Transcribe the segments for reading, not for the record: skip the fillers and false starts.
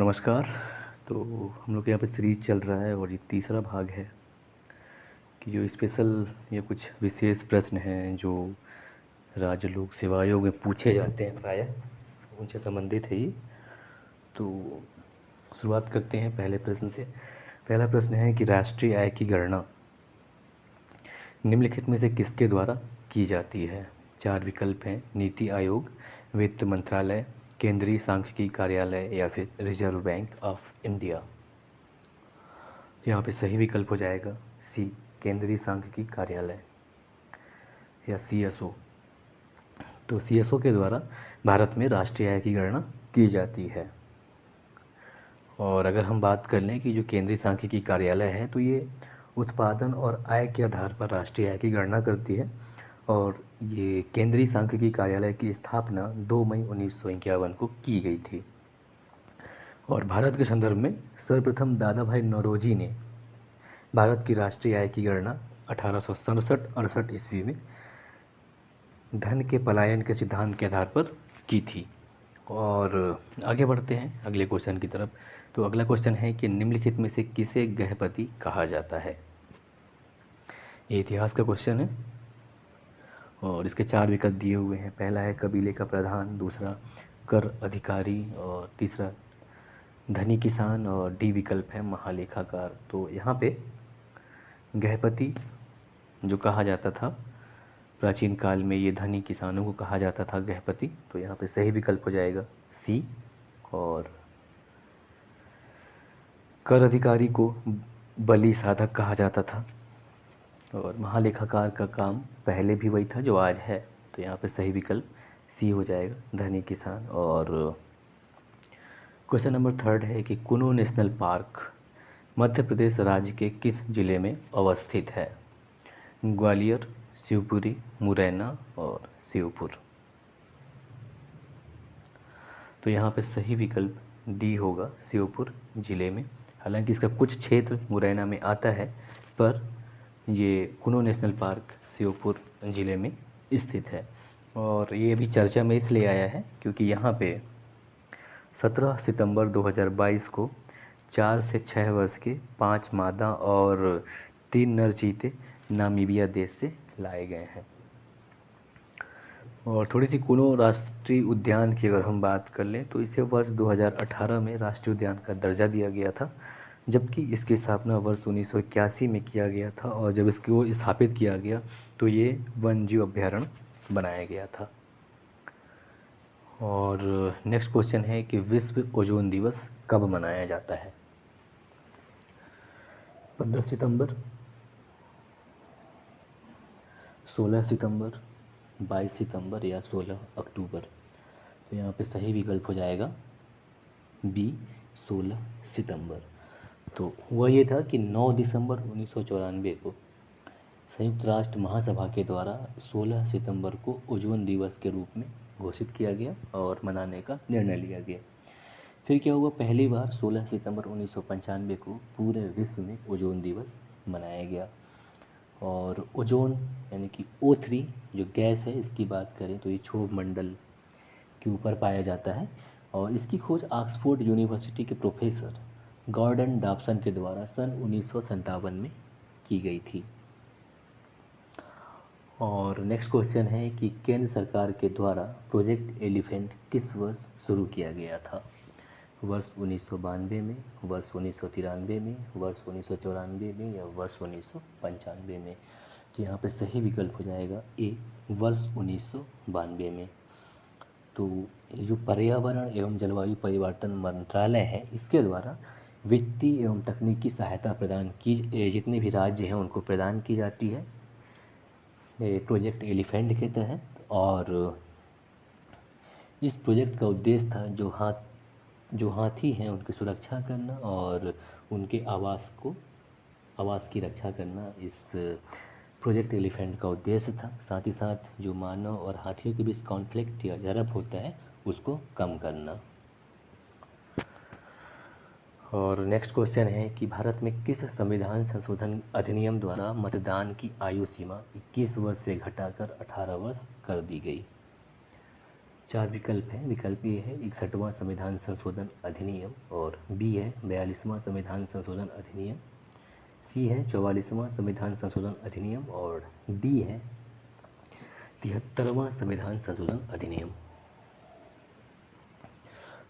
नमस्कार। तो हम लोग के यहाँ पे सीरीज चल रहा है और ये तीसरा भाग है कि जो स्पेशल या कुछ विशेष प्रश्न हैं जो राज्य लोक सेवा आयोग में पूछे जाते हैं प्रायः उनसे संबंधित है ये। तो शुरुआत करते हैं पहले प्रश्न से। पहला प्रश्न है कि राष्ट्रीय आय की गणना निम्नलिखित में से किसके द्वारा की जाती है। 4 विकल्प हैं: नीति आयोग, वित्त मंत्रालय, केंद्रीय सांख्यिकी कार्यालय या फिर रिजर्व बैंक ऑफ इंडिया। तो यहाँ पे सही विकल्प हो जाएगा सी, केंद्रीय सांख्यिकी कार्यालय या CSO। तो CSO के द्वारा भारत में राष्ट्रीय आय की गणना की जाती है। और अगर हम बात कर लें कि जो केंद्रीय सांख्यिकी कार्यालय है तो ये उत्पादन और आय के आधार पर राष्ट्रीय आय की गणना करती है। और ये केंद्रीय सांख्यिकी कार्यालय की स्थापना 2 मई 1951 को की गई थी। और भारत के संदर्भ में सर्वप्रथम दादा भाई नौरोजी ने भारत की राष्ट्रीय आय की गणना 1867-68 ईस्वी में धन के पलायन के सिद्धांत के आधार पर की थी। और आगे बढ़ते हैं अगले क्वेश्चन की तरफ। तो अगला क्वेश्चन है कि निम्नलिखित में से किसे गृहपति कहा जाता है। ये इतिहास का क्वेश्चन है और इसके 4 विकल्प दिए हुए हैं। पहला है कबीले का प्रधान, दूसरा कर अधिकारी, और तीसरा धनी किसान, और डी विकल्प है महालेखाकार। तो यहाँ पे गृहपति जो कहा जाता था प्राचीन काल में, ये धनी किसानों को कहा जाता था गृहपति। तो यहाँ पे सही विकल्प हो जाएगा सी। और कर अधिकारी को बलि साधक कहा जाता था। और महालेखाकार का काम पहले भी वही था जो आज है। तो यहाँ पे सही विकल्प सी हो जाएगा, धनी किसान। और क्वेश्चन नंबर 3 है कि कुनो नेशनल पार्क मध्य प्रदेश राज्य के किस जिले में अवस्थित है। ग्वालियर, शिवपुरी, मुरैना और श्योपुर। तो यहाँ पे सही विकल्प डी होगा, श्योपुर जिले में। हालांकि इसका कुछ क्षेत्र मुरैना में आता है, पर ये कुनो नेशनल पार्क श्योपुर जिले में स्थित है। और ये अभी चर्चा में इसलिए आया है क्योंकि यहाँ पे 17 सितंबर 2022 को 4 से 6 वर्ष के 5 मादा और 3 नर चीते नामीबिया देश से लाए गए हैं। और थोड़ी सी कुनो राष्ट्रीय उद्यान की अगर हम बात कर लें तो इसे वर्ष 2018 में राष्ट्रीय उद्यान का दर्जा दिया गया था, जबकि इसकी स्थापना वर्ष 1981 में किया गया था। और जब इसको स्थापित किया गया तो ये वन्यजीव अभ्यारण्य बनाया गया था। और नेक्स्ट क्वेश्चन है कि विश्व ओजोन दिवस कब मनाया जाता है। 15 सितंबर, 16 सितंबर, 22 सितंबर या 16 अक्टूबर। तो यहाँ पे सही विकल्प हो जाएगा बी, 16 सितंबर। तो हुआ ये था कि 9 दिसंबर 1994 को संयुक्त राष्ट्र महासभा के द्वारा 16 सितंबर को ओजोन दिवस के रूप में घोषित किया गया और मनाने का निर्णय लिया गया। फिर क्या हुआ, पहली बार 16 सितंबर 1995 को पूरे विश्व में ओजोन दिवस मनाया गया। और ओजोन यानी कि O3 जो गैस है, इसकी बात करें तो ये क्षोभ मंडल के ऊपर पाया जाता है। और इसकी खोज ऑक्सफोर्ड यूनिवर्सिटी के प्रोफेसर गॉर्डन डॉप्सन के द्वारा सन 1957 में की गई थी। और नेक्स्ट क्वेश्चन है कि केंद्र सरकार के द्वारा प्रोजेक्ट एलिफेंट किस वर्ष शुरू किया गया था। वर्ष 1992 में, वर्ष 1993 में, वर्ष 1994 में या वर्ष 1995 में। तो यहाँ पे सही विकल्प हो जाएगा ए, वर्ष 1992 में। तो ये जो पर्यावरण एवं जलवायु परिवर्तन मंत्रालय है, इसके द्वारा वित्तीय एवं तकनीकी सहायता प्रदान की जितने भी राज्य हैं उनको प्रदान की जाती है प्रोजेक्ट एलिफेंट के तहत। और इस प्रोजेक्ट का उद्देश्य था जो हाथी हैं उनकी सुरक्षा करना और उनके आवास की रक्षा करना इस प्रोजेक्ट एलिफेंट का उद्देश्य था। साथ ही साथ जो मानव और हाथियों के बीच कॉन्फ्लिक्ट या झड़प होता है उसको कम करना। और नेक्स्ट क्वेश्चन है कि भारत में किस संविधान संशोधन अधिनियम द्वारा मतदान की आयु सीमा 21 वर्ष से घटाकर 18 वर्ष कर दी गई। 4 विकल्प हैं। विकल्प ए है 61वां संविधान संशोधन अधिनियम, और बी है 42वां संविधान संशोधन अधिनियम, सी है 44वां संविधान संशोधन अधिनियम, और डी है 73वां संविधान संशोधन अधिनियम।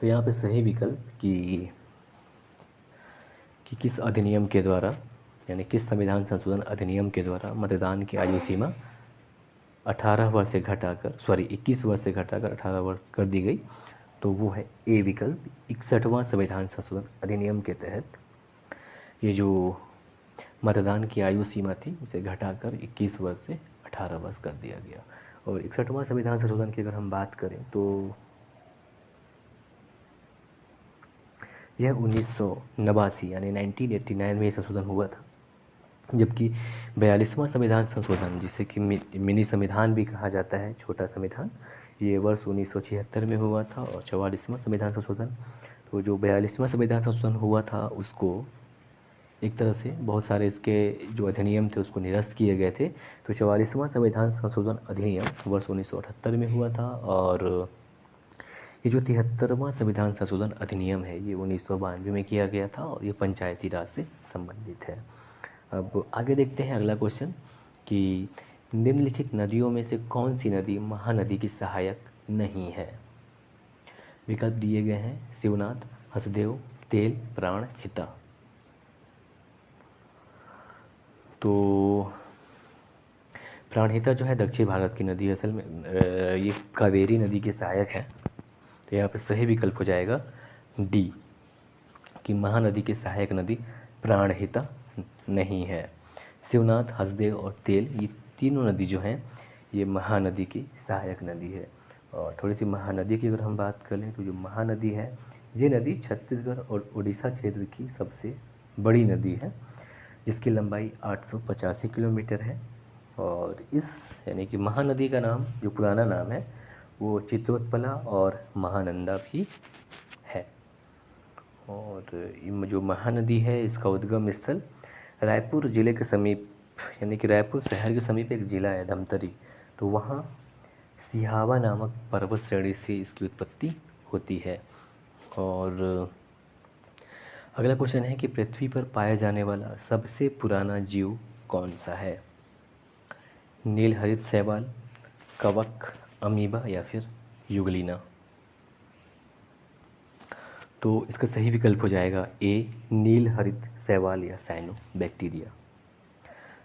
तो यहाँ पे सही विकल्प कि किस अधिनियम के द्वारा, यानी किस संविधान संशोधन अधिनियम के द्वारा मतदान की आयु सीमा 18 वर्ष से घटाकर 21 वर्ष से घटाकर 18 वर्ष कर दी गई, तो वो है ए विकल्प। 61वां संविधान संशोधन अधिनियम के तहत ये जो मतदान की आयु सीमा थी उसे घटाकर 21 वर्ष से 18 वर्ष कर दिया गया। और 61वां संविधान संशोधन की अगर हम बात करें तो यह 1989 यानी 1989 में संशोधन हुआ था, जबकि 42वां संविधान संशोधन, जिसे कि मिनी संविधान भी कहा जाता है, छोटा संविधान, ये वर्ष 1976 में हुआ था। और 44वां संविधान संशोधन, तो जो 42वां संविधान संशोधन हुआ था उसको एक तरह से बहुत सारे इसके जो अधिनियम थे उसको निरस्त किए गए थे। तो 44वां संविधान संशोधन अधिनियम वर्ष 1978 में हुआ था, और ये जो 73वां संविधान संशोधन अधिनियम है ये 1992 में किया गया था, और ये पंचायती राज से संबंधित है। अब आगे देखते हैं अगला क्वेश्चन कि निम्नलिखित नदियों में से कौन सी नदी महानदी की सहायक नहीं है। विकल्प दिए गए हैं शिवनाथ, हसदेव, तेल, प्राण, हिता। तो प्राणहिता जो है दक्षिण भारत की नदी है, असल में ये कावेरी नदी की सहायक है। तो यहाँ पे सही विकल्प हो जाएगा डी कि महानदी की सहायक नदी प्राणहिता नहीं है। शिवनाथ, हसदेव और तेल, ये तीनों नदी जो हैं ये महानदी की सहायक नदी है। और थोड़ी सी महानदी की अगर हम बात करें तो जो महानदी है ये नदी छत्तीसगढ़ और उड़ीसा क्षेत्र की सबसे बड़ी नदी है, जिसकी लंबाई 885 किलोमीटर है। और इस यानी कि महानदी का नाम जो पुराना नाम है वो चित्रोत्पला और महानंदा भी है। और जो महानदी है इसका उद्गम स्थल रायपुर ज़िले के समीप, यानी कि रायपुर शहर के समीप एक ज़िला है धमतरी, तो वहाँ सिहावा नामक पर्वत श्रेणी से इसकी उत्पत्ति होती है। और अगला क्वेश्चन है कि पृथ्वी पर पाया जाने वाला सबसे पुराना जीव कौन सा है। नीलहरित शैवाल, कवक, अमीबा या फिर युगलिना। तो इसका सही विकल्प हो जाएगा ए नीलहरित शैवाल या साइनोबैक्टीरिया।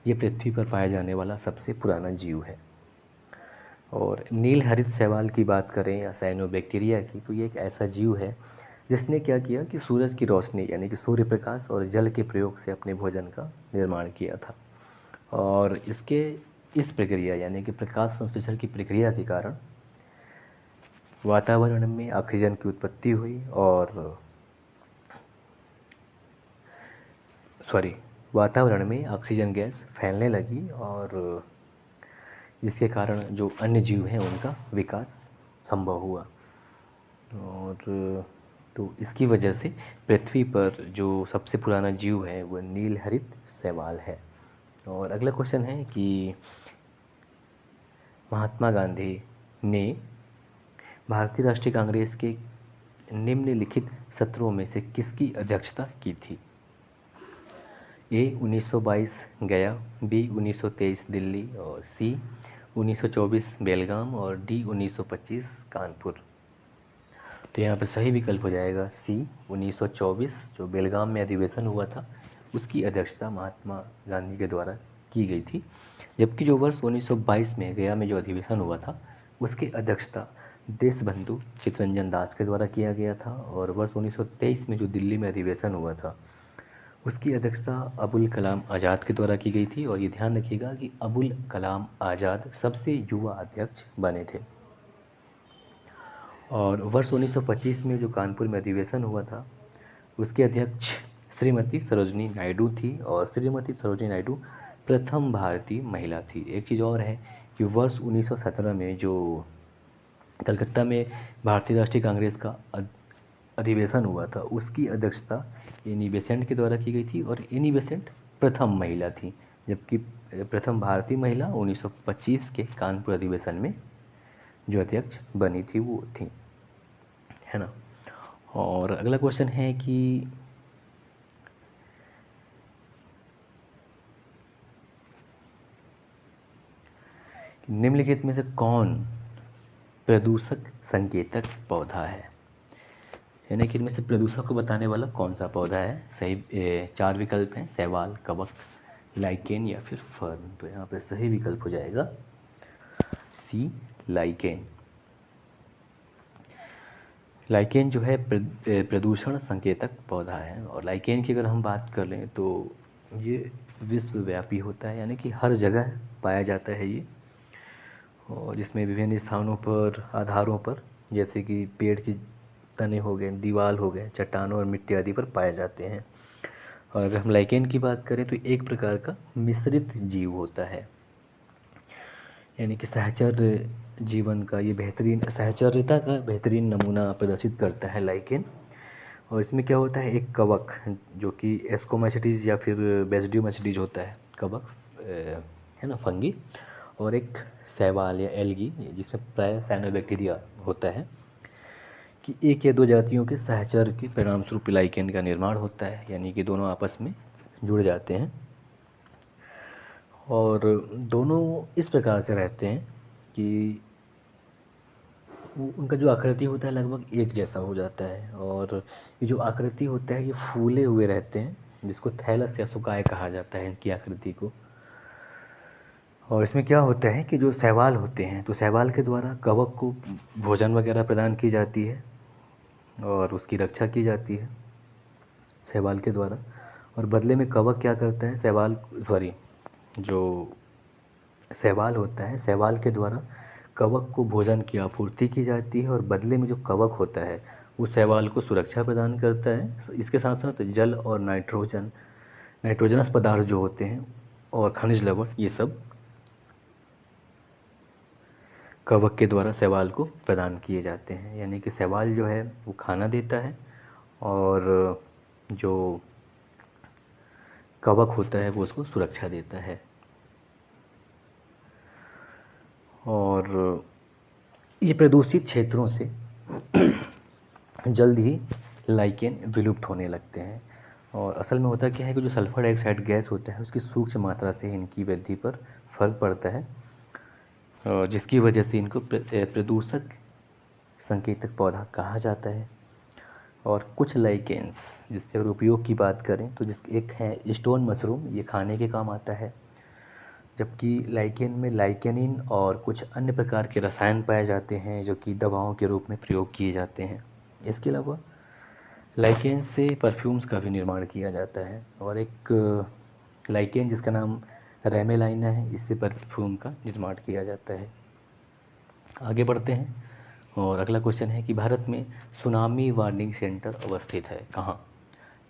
ये पृथ्वी पर पाया जाने वाला सबसे पुराना जीव है। और नीलहरित शैवाल की बात करें या साइनोबैक्टीरिया की, तो ये एक ऐसा जीव है जिसने क्या किया कि सूरज की रोशनी यानी कि सूर्य प्रकाश और जल के प्रयोग से अपने भोजन का निर्माण किया था। और इसके इस प्रक्रिया यानी कि प्रकाश संश्लेषण की प्रक्रिया के कारण वातावरण में ऑक्सीजन की उत्पत्ति हुई और वातावरण में ऑक्सीजन गैस फैलने लगी, और जिसके कारण जो अन्य जीव हैं उनका विकास संभव हुआ। और तो इसकी वजह से पृथ्वी पर जो सबसे पुराना जीव है वह नीलहरित शैवाल है। और अगला क्वेश्चन है कि महात्मा गांधी ने भारतीय राष्ट्रीय कांग्रेस के निम्नलिखित सत्रों में से किसकी अध्यक्षता की थी। ए 1922 गया, बी 1923 दिल्ली, और सी 1924 बेलगाम, और डी 1925 कानपुर। तो यहाँ पर सही विकल्प हो जाएगा सी 1924, जो बेलगाम में अधिवेशन हुआ था उसकी अध्यक्षता महात्मा गांधी के द्वारा की गई थी। जबकि जो वर्ष 1922 में गया में जो अधिवेशन हुआ था उसकी अध्यक्षता देशबंधु चित्तरंजन दास के द्वारा किया गया था। और वर्ष 1923 में जो दिल्ली में अधिवेशन हुआ था उसकी अध्यक्षता अबुल कलाम आज़ाद के द्वारा की गई थी। और ये ध्यान रखिएगा कि अबुल कलाम आज़ाद सबसे युवा अध्यक्ष बने थे। और वर्ष 1925 में जो कानपुर में अधिवेशन हुआ था उसके अध्यक्ष श्रीमती सरोजनी नायडू थी, और श्रीमती सरोजनी नायडू प्रथम भारतीय महिला थी। एक चीज़ और है कि वर्ष 1917 में जो कलकत्ता में भारतीय राष्ट्रीय कांग्रेस का अधिवेशन हुआ था उसकी अध्यक्षता एनी बेसेंट के द्वारा की गई थी, और एनी बेसेंट प्रथम महिला थी, जबकि प्रथम भारतीय महिला 1925 के कानपुर अधिवेशन में जो अध्यक्ष बनी थी वो थी, है ना। और अगला क्वेश्चन है कि निम्नलिखित में से कौन प्रदूषक संकेतक पौधा है, यानी कि इनमें से प्रदूषक को बताने वाला कौन सा पौधा है। सही 4 विकल्प हैं, शैवाल, कवक, लाइकेन या फिर फर्न। तो यहाँ पे सही विकल्प हो जाएगा सी, लाइकेन। लाइकेन जो है प्रदूषण संकेतक पौधा है। और लाइकेन की अगर हम बात कर लें तो ये विश्वव्यापी होता है, यानी कि हर जगह पाया जाता है ये, और जिसमें विभिन्न स्थानों पर, आधारों पर, जैसे कि पेड़ की तने हो गए, दीवार हो गए, चट्टानों और मिट्टी आदि पर पाए जाते हैं। और अगर हम लाइकेन की बात करें तो एक प्रकार का मिश्रित जीव होता है, यानी कि सहचर जीवन का ये बेहतरीन, सहचर्यता का बेहतरीन नमूना प्रदर्शित करता है लाइकेन। और इसमें क्या होता है, एक कवक जो कि एस्कोमैचिडीज या फिर बेसिडियोमैचिडीज होता है, कवक है ना, फंगी, और एक शैवाल या एल्गी जिसमें प्राय साइनोबैक्टीरिया होता है, कि एक या दो जातियों के सहचर के परिणामस्वरूप लाइकेन का निर्माण होता है, यानी कि दोनों आपस में जुड़ जाते हैं। और दोनों इस प्रकार से रहते हैं कि उनका जो आकृति होता है लगभग एक जैसा हो जाता है। और ये जो आकृति होता है ये फूले हुए रहते हैं, जिसको थैलस या सुकाय कहा जाता है इनकी आकृति को। और इसमें क्या होता है कि जो शैवाल होते हैं, तो शैवाल के द्वारा कवक को भोजन वगैरह प्रदान की जाती है और उसकी रक्षा की जाती है शैवाल के द्वारा। और बदले में कवक क्या करता है, जो शैवाल होता है, शैवाल के द्वारा कवक को भोजन की आपूर्ति की जाती है, और बदले में जो कवक होता है वो शैवाल को सुरक्षा प्रदान करता है। इसके साथ साथ जल और नाइट्रोजनस पदार्थ जो होते हैं और खनिज लवण, ये सब कवक के द्वारा शैवाल को प्रदान किए जाते हैं। यानी कि शैवाल जो है वो खाना देता है, और जो कवक होता है वो उसको सुरक्षा देता है। और ये प्रदूषित क्षेत्रों से जल्द ही लाइकेन विलुप्त होने लगते हैं। और असल में होता क्या है कि जो सल्फर डाइऑक्साइड गैस होता है उसकी सूक्ष्म मात्रा से इनकी वृद्धि पर फर्क पड़ता है, और जिसकी वजह से इनको प्रदूषक संकेतक पौधा कहा जाता है। और कुछ लाइकेन्स जिसके अगर उपयोग की बात करें तो एक है स्टोन मशरूम, ये खाने के काम आता है, जबकि लाइकेन में लाइकेनिन और कुछ अन्य प्रकार के रसायन पाए जाते हैं जो कि दवाओं के रूप में प्रयोग किए जाते हैं। इसके अलावा लाइकेन से परफ्यूम्स का भी निर्माण किया जाता है, और एक लाइकेन जिसका नाम रेमेलाइना है, इससे परफ्यूम का निर्माण किया जाता है। आगे बढ़ते हैं, और अगला क्वेश्चन है कि भारत में सुनामी वार्निंग सेंटर अवस्थित है कहाँ।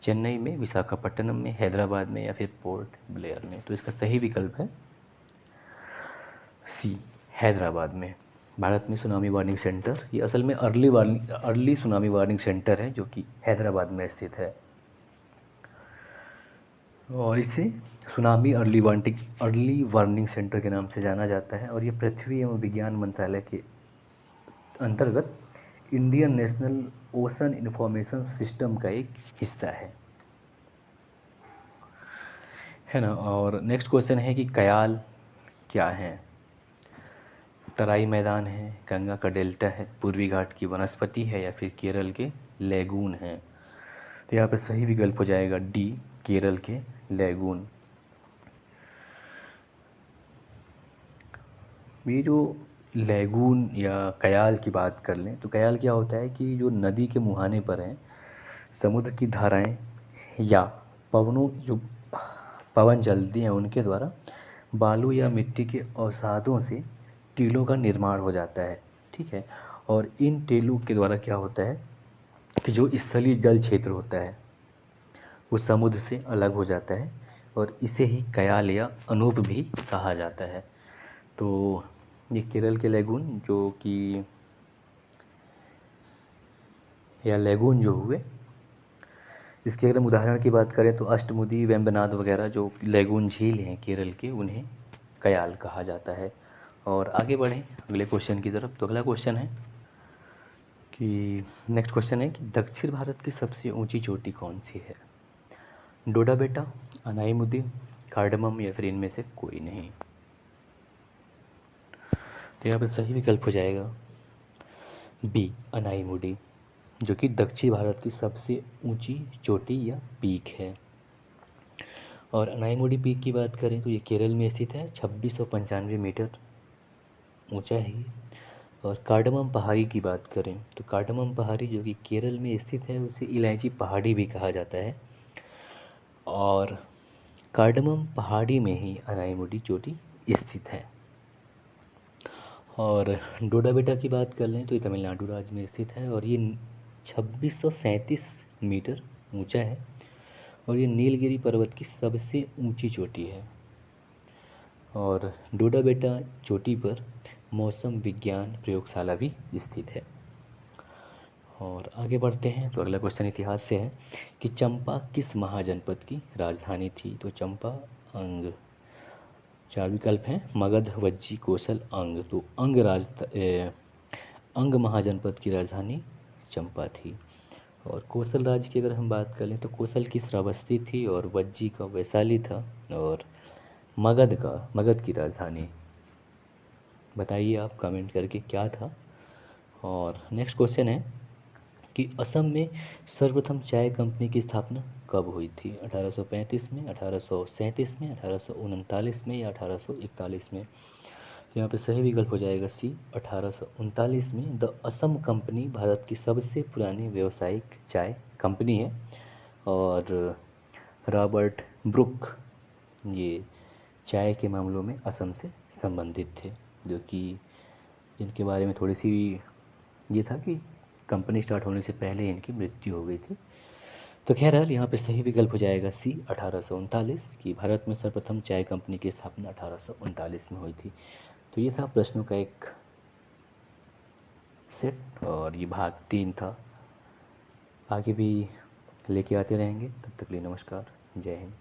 चेन्नई में, विशाखापट्टनम में, हैदराबाद में या फिर पोर्ट ब्लेयर में। तो इसका सही विकल्प है सी, हैदराबाद में। भारत में सुनामी वार्निंग सेंटर, ये असल में अर्ली सुनामी वार्निंग सेंटर है जो कि हैदराबाद में स्थित है, और इसे सुनामी अर्ली वार्निंग सेंटर के नाम से जाना जाता है। और ये पृथ्वी एवं विज्ञान मंत्रालय के अंतर्गत Indian national ocean information system का एक हिस्सा है ना। और नेक्स्ट क्वेश्चन है कि कयाल क्या है। तराई मैदान है, गंगा का डेल्टा है, पूर्वी घाट की वनस्पति है या फिर केरल के लेगून है। तो यहाँ पे सही विकल्प हो जाएगा डी, केरल के लेगून। ये जो लेगून या कयाल की बात कर लें तो कयाल क्या होता है कि जो नदी के मुहाने पर हैं, समुद्र की धाराएं या जो पवन चलती हैं उनके द्वारा बालू या मिट्टी के अवसादों से टीलों का निर्माण हो जाता है, ठीक है। और इन टीलों के द्वारा क्या होता है कि जो स्थलीय जल क्षेत्र होता है वो समुद्र से अलग हो जाता है, और इसे ही कयाल या अनूप भी कहा जाता है। तो ये केरल के लेगून जो कि, या लेगून जो हुए, इसके अगर हम उदाहरण की बात करें तो अष्टमुदी, वेम्बनाद वगैरह जो लेगून झील हैं केरल के, उन्हें कयाल कहा जाता है। और आगे बढ़ें अगले क्वेश्चन की तरफ। तो अगला क्वेश्चन है कि नेक्स्ट क्वेश्चन है कि दक्षिण भारत की सबसे ऊंची चोटी कौन सी है? डोडा बेटा, अनाईमुदी, कार्डमम या फिर इनमें से कोई नहीं। तो यहाँ पर सही विकल्प हो जाएगा बी, अनाईमुडी, जो कि दक्षिण भारत की सबसे ऊंची चोटी या पीक है। और अनाईमुडी पीक की बात करें तो ये केरल में स्थित है, 2695 मीटर ऊंचा है ये। और कार्डमम पहाड़ी की बात करें तो कार्डमम पहाड़ी जो कि केरल में स्थित है उसे इलायची पहाड़ी भी कहा जाता है। और कार्डमम पहाड़ी में ही अनाईमुडी चोटी स्थित है। और डोडा बेटा की बात कर लें तो ये तमिलनाडु राज्य में स्थित है और ये 2637 मीटर ऊंचा है और ये नीलगिरी पर्वत की सबसे ऊंची चोटी है। और डोडा बेटा चोटी पर मौसम विज्ञान प्रयोगशाला भी स्थित है। और आगे बढ़ते हैं तो अगला क्वेश्चन इतिहास से है कि चंपा किस महाजनपद की राजधानी थी? तो चंपा अंग, 4 विकल्प हैं, मगध, वज्जी, कौशल, अंग। तो अंग महाजनपद की राजधानी चंपा थी। और कौशल राज्य की अगर हम बात करें तो कौशल की श्रावस्ती थी और वज्जी का वैशाली था। और मगध की राजधानी बताइए आप कमेंट करके क्या था। और नेक्स्ट क्वेश्चन है कि असम में सर्वप्रथम चाय कंपनी की स्थापना कब हुई थी? 1835 में, 1837 में, 1839 में या 1841 में? तो यहाँ पे सही विकल्प हो जाएगा सी, 1839 में। द असम कंपनी भारत की सबसे पुरानी व्यावसायिक चाय कंपनी है। और रॉबर्ट ब्रुक ये चाय के मामलों में असम से संबंधित थे, जो कि जिनके बारे में थोड़ी सी ये था कि कंपनी स्टार्ट होने से पहले इनकी मृत्यु हो गई थी। तो खैरहाल यहाँ पे सही विकल्प हो जाएगा सी, 1839 की भारत में सर्वप्रथम चाय कंपनी की स्थापना 1839 में हुई थी। तो ये था प्रश्नों का एक सेट और ये भाग 3 था। आगे भी लेके आते रहेंगे, तब तक के लिए नमस्कार, जय हिंद।